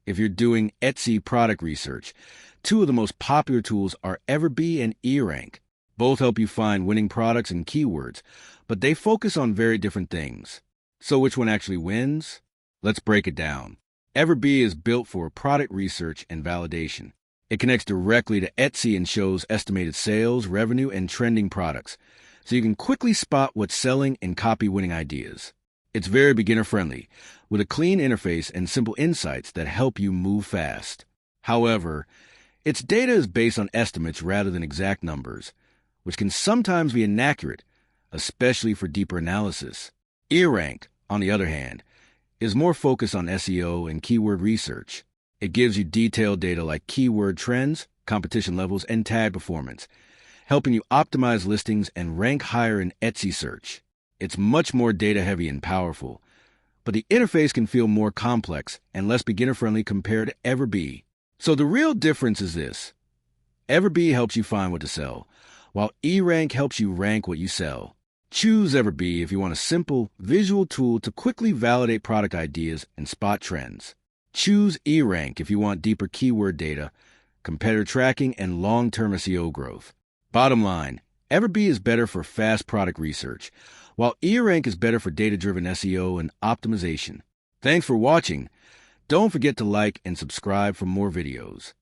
if you're doing Etsy product research. Two of the most popular tools are EverBee and eRank. Both help you find winning products and keywords, but they focus on very different things. So which one actually wins? Let's break it down. EverBee is built for product research and validation. It connects directly to Etsy and shows estimated sales, revenue, and trending products, so you can quickly spot what's selling and copy winning ideas. It's very beginner-friendly, with a clean interface and simple insights that help you move fast. However, its data is based on estimates rather than exact numbers, which can sometimes be inaccurate, especially for deeper analysis. eRank, on the other hand, is more focused on SEO and keyword research. It gives you detailed data like keyword trends, competition levels, and tag performance, helping you optimize listings and rank higher in Etsy search. It's much more data-heavy and powerful, but the interface can feel more complex and less beginner-friendly compared to EverBee. So the real difference is this. EverBee helps you find what to sell, while eRank helps you rank what you sell. Choose EverBee if you want a simple, visual tool to quickly validate product ideas and spot trends. Choose eRank if you want deeper keyword data, competitor tracking, and long-term SEO growth. Bottom line, EverBee is better for fast product research, while eRank is better for data-driven SEO and optimization. Thanks for watching. Don't forget to like and subscribe for more videos.